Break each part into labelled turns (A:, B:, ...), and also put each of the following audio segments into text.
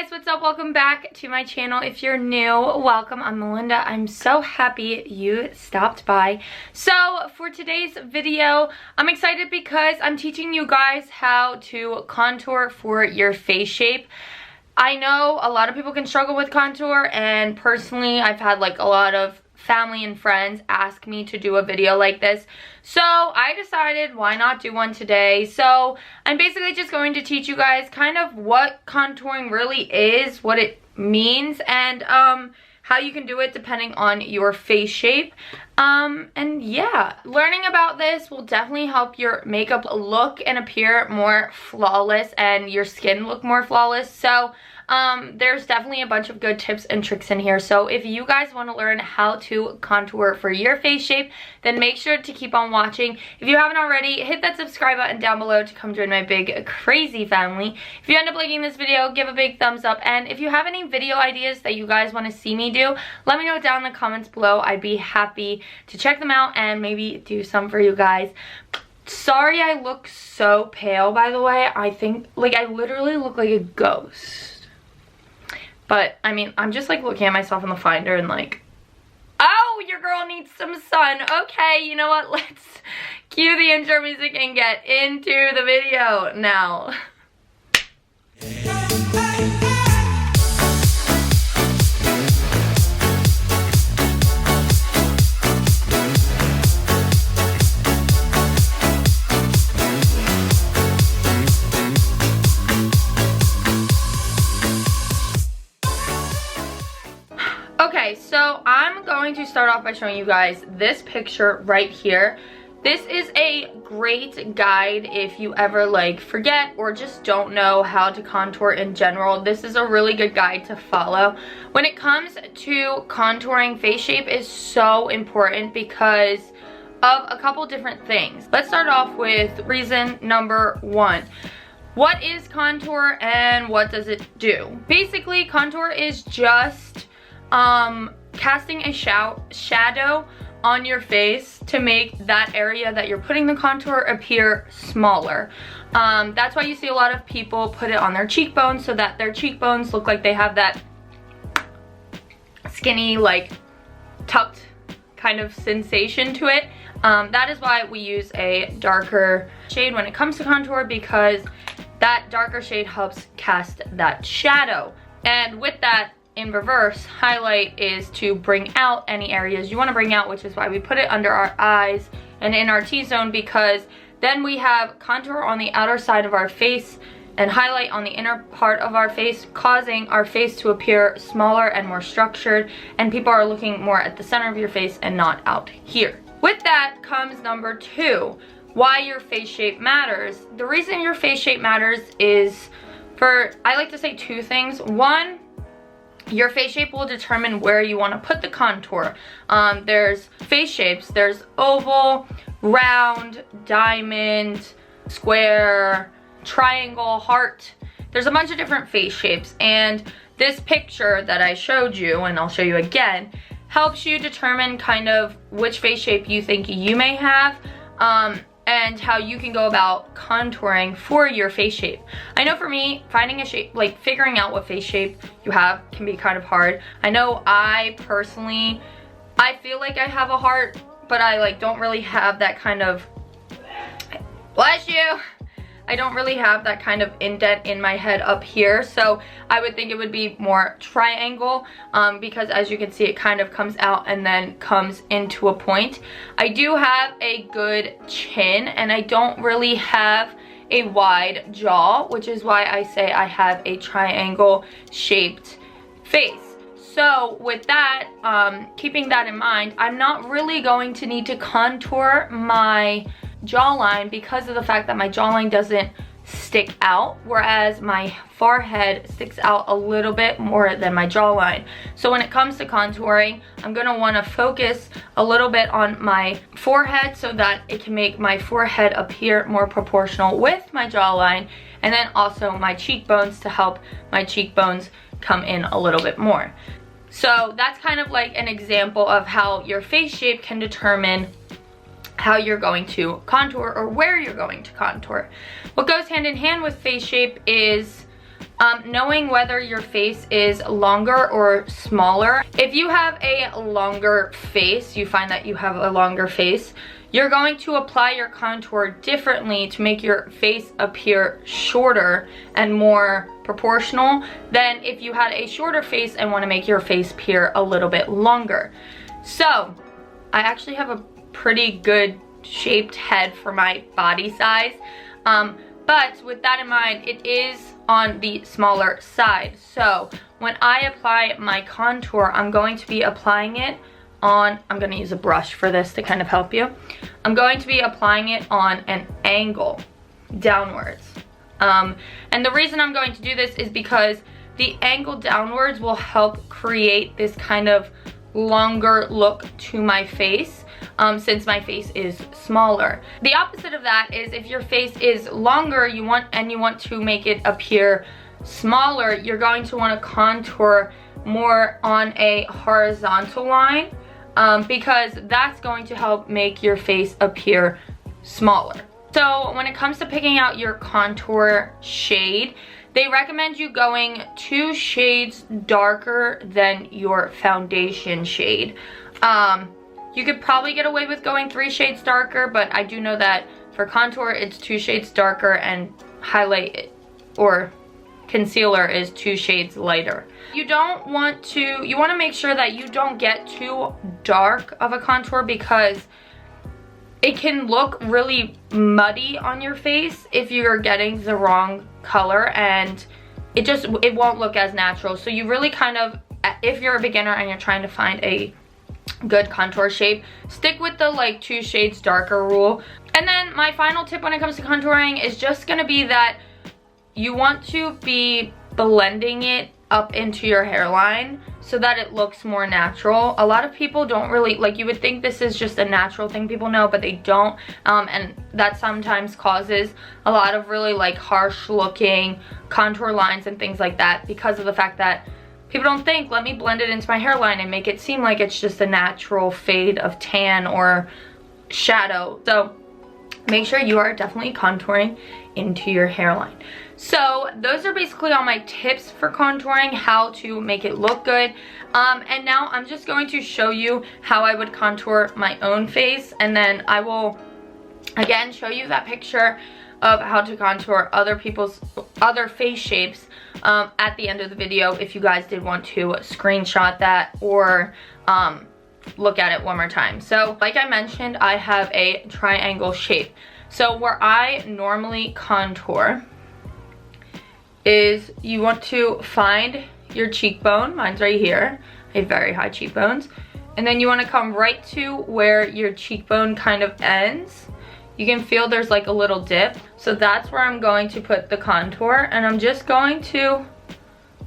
A: guys, what's up? Welcome back to my channel. If you're new, welcome. I'm Melinda. I'm so happy you stopped by. So for today's video, I'm excited because I'm teaching you guys how to contour for your face shape. I know a lot of people can struggle with contour, and personally I've had like a lot of family and friends ask me to do a video like this, so I decided why not do one today. So I'm basically just going to teach you guys kind of what contouring really is, what it means, and how you can do it depending on your face shape. And yeah, learning about this will definitely help your makeup look and appear more flawless and your skin look more flawless. So there's definitely a bunch of good tips and tricks in here. So if you guys want to learn how to contour for your face shape, then make sure to keep on watching. If you haven't already, hit that subscribe button down below to come join my big crazy family. If you end up liking this video, give a big thumbs up, and if you have any video ideas that you guys want to see me do, let me know down in the comments below. I'd be happy to check them out and maybe do some for you guys. Sorry I look so pale, by the way. I think, like, I literally look like a ghost. But, I mean, I'm just, like, looking at myself in the finder and, like, oh, your girl needs some sun. Okay, you know what? Let's cue the intro music and get into the video now. Okay, so I'm going to start off by showing you guys this picture right here. This is a great guide if you ever like forget or just don't know how to contour in general. This is a really good guide to follow. When it comes to contouring, face shape is so important because of a couple different things. Let's start off with reason number one. What is contour and what does it do? Basically, contour is just casting a shadow on your face to make that area that you're putting the contour appear smaller. That's why you see a lot of people put it on their cheekbones so that their cheekbones look like they have that skinny, like tucked kind of sensation to it. That is why we use a darker shade when it comes to contour, because that darker shade helps cast that shadow. And with that, in reverse, highlight is to bring out any areas you want to bring out, which is why we put it under our eyes and in our T-zone, because then we have contour on the outer side of our face and highlight on the inner part of our face, causing our face to appear smaller and more structured, and people are looking more at the center of your face and not out here. With that comes number two, why your face shape matters. The reason your face shape matters is for, I like to say, two things. One, your face shape will determine where you want to put the contour. There's face shapes. There's oval, round, diamond, square, triangle, heart. There's a bunch of different face shapes, and this picture that I showed you, and I'll show you again, helps you determine kind of which face shape you think you may have, and how you can go about contouring for your face shape. I know for me, finding a shape, like figuring out what face shape you have, can be kind of hard. I know I personally, I feel like I have a heart, but I like don't really have that kind of, bless you, I don't really have that kind of indent in my head up here, so I would think it would be more triangle, because as you can see, it kind of comes out and then comes into a point. I do have a good chin, and I don't really have a wide jaw, which is why I say I have a triangle shaped face. So with that, keeping that in mind, I'm not really going to need to contour my jawline because of the fact that my jawline doesn't stick out, whereas my forehead sticks out a little bit more than my jawline. So when it comes to contouring, I'm going to want to focus a little bit on my forehead so that it can make my forehead appear more proportional with my jawline, and then also my cheekbones to help my cheekbones come in a little bit more. So that's kind of like an example of how your face shape can determine how you're going to contour or where you're going to contour. What goes hand in hand with face shape is Knowing whether your face is longer or smaller. If you have a longer face, you find that you have a longer face, you're going to apply your contour differently to make your face appear shorter and more proportional than if you had a shorter face and want to make your face appear a little bit longer. So I actually have a pretty good shaped head for my body size, but with that in mind, it is on the smaller side. So when I apply my contour, I'm going to be applying it on, I'm going to use a brush for this to kind of help you. I'm going to be applying it on an angle downwards. And the reason I'm going to do this is because the angle downwards will help create this kind of longer look to my face, since my face is smaller. The opposite of that is if your face is longer, you want to make it appear smaller, you're going to want to contour more on a horizontal line, because that's going to help make your face appear smaller. So when it comes to picking out your contour shade, they recommend you going 2 shades darker than your foundation shade. You could probably get away with going 3 shades darker, but I do know that for contour it's 2 shades darker and highlight or concealer is 2 shades lighter. You want to make sure that you don't get too dark of a contour, because it can look really muddy on your face if you're getting the wrong color, and it won't look as natural. So you really kind of, if you're a beginner and you're trying to find a good contour shape, stick with the like 2 shades darker rule. And then my final tip when it comes to contouring is just gonna be that you want to be blending it up into your hairline so that it looks more natural. A lot of people don't really, like, you would think this is just a natural thing people know, but they don't, and that sometimes causes a lot of really like harsh looking contour lines and things like that, because of the fact that people don't think, let me blend it into my hairline and make it seem like it's just a natural fade of tan or shadow. So make sure you are definitely contouring into your hairline. So those are basically all my tips for contouring, how to make it look good. And now I'm just going to show you how I would contour my own face, and then I will again show you that picture of how to contour other people's other face shapes at the end of the video, if you guys did want to screenshot that or look at it one more time. So like I mentioned, I have a triangle shape. So where I normally contour is you want to find your cheekbone. Mine's right here. I have very high cheekbones. And then you want to come right to where your cheekbone kind of ends. You can feel there's like a little dip. So that's where I'm going to put the contour, and I'm just going to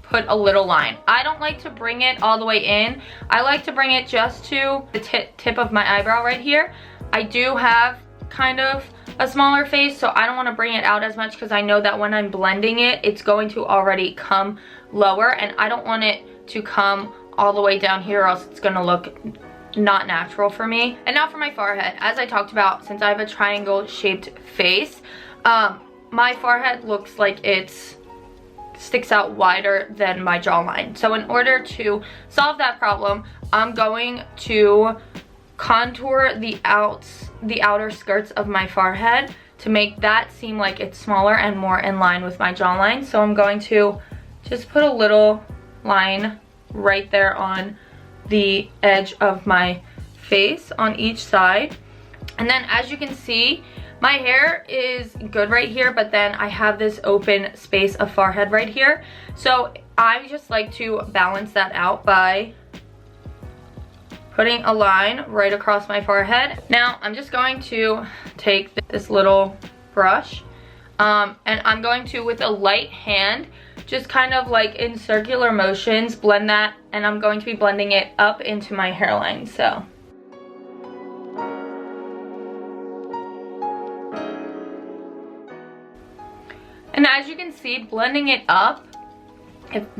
A: put a little line. I don't like to bring it all the way in. I like to bring it just to the tip of my eyebrow right here. I do have kind of a smaller face, so I don't want to bring it out as much, because I know that when I'm blending it, it's going to already come lower, and I don't want it to come all the way down here, or else it's going to look not natural for me. And now for my forehead. As I talked about, since I have a triangle shaped face, my forehead looks like it sticks out wider than my jawline. So in order to solve that problem, I'm going to contour the outer skirts of my forehead to make that seem like it's smaller and more in line with my jawline. So I'm going to just put a little line right there on the edge of my face on each side. And then as you can see, my hair is good right here, but then I have this open space of forehead right here. So I just like to balance that out by putting a line right across my forehead. Now I'm just going to take this little brush, and I'm going to, with a light hand, just kind of like in circular motions, blend that, and I'm going to be blending it up into my hairline. So and as you can see, blending it up,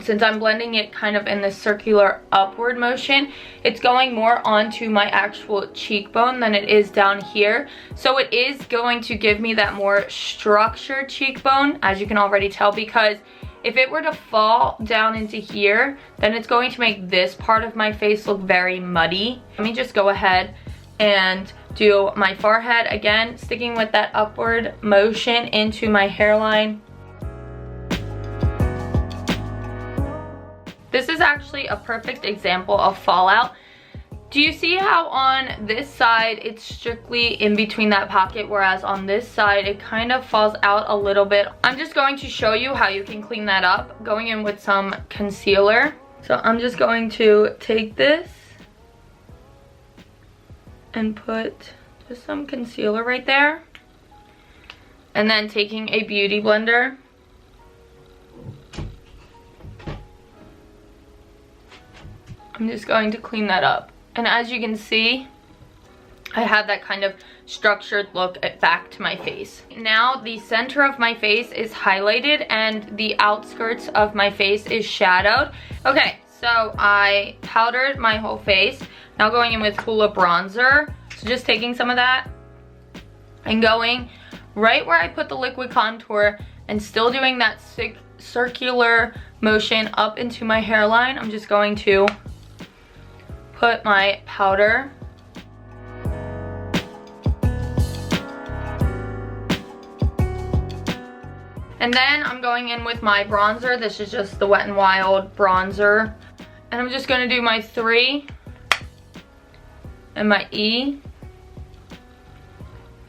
A: since I'm blending it kind of in this circular upward motion, it's going more onto my actual cheekbone than it is down here. So it is going to give me that more structured cheekbone, as you can already tell, because if it were to fall down into here, then it's going to make this part of my face look very muddy. Let me just go ahead and do my forehead again, sticking with that upward motion into my hairline. This is actually a perfect example of fallout. Do you see how on this side it's strictly in between that pocket, whereas on this side it kind of falls out a little bit? I'm just going to show you how you can clean that up, going in with some concealer. So I'm just going to take this and put just some concealer right there. And then taking a beauty blender, I'm just going to clean that up. And as you can see, I have that kind of structured look back to my face. Now the center of my face is highlighted and the outskirts of my face is shadowed. Okay, so I powdered my whole face. Now going in with Hoola bronzer. So just taking some of that and going right where I put the liquid contour and still doing that circular motion up into my hairline. I'm just going to put my powder. And then I'm going in with my bronzer. This is just the Wet n Wild bronzer. And I'm just gonna do my 3 and my E.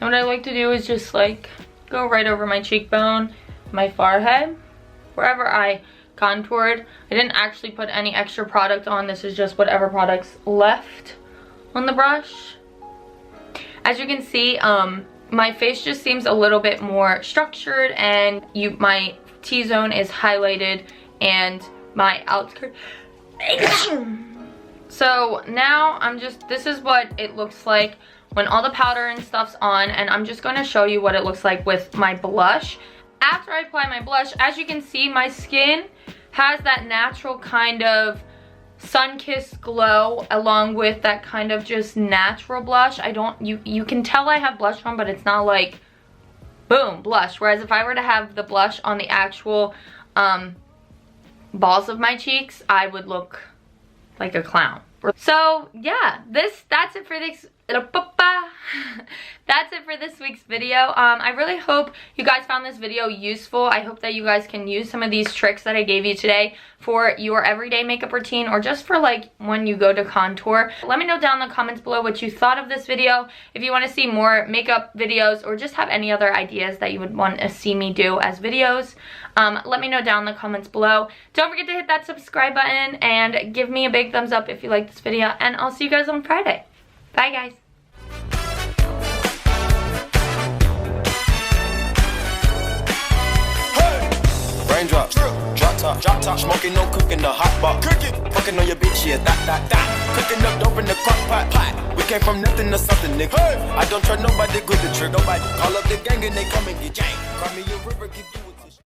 A: And what I like to do is just like go right over my cheekbone, my forehead, wherever I contoured. I didn't actually put any extra product on. This is just whatever products left on the brush. As you can see, my face just seems a little bit more structured, and my T-zone is highlighted and my outskirt. So now this is what it looks like when all the powder and stuff's on, and I'm just going to show you what it looks like with my blush. After I apply my blush, as you can see, my skin has that natural kind of sun-kissed glow along with that kind of just natural blush. You can tell I have blush on, but it's not like boom, blush. Whereas if I were to have the blush on the actual balls of my cheeks, I would look like a clown. So yeah, that's it for this. That's it for this week's video. I really hope you guys found this video useful. I hope that you guys can use some of these tricks that I gave you today for your everyday makeup routine, or just for like when you go to contour. Let me know down in the comments below what you thought of this video. If you want to see more makeup videos, or just have any other ideas that you would want to see me do as videos, let me know down in the comments below. Don't forget to hit that subscribe button and give me a big thumbs up if you like this video, and I'll see you guys on Friday. Bye guys.
B: Raindrops, drop top, smoking, no cooking, the hot pot, cooking, fucking on your bitch, yeah, that, cooking up dope in the crock pot, we came from nothing to something, nigga, I don't trust nobody, grip the trick, nobody, call up the gang and they come and get gang, cry me a river, give you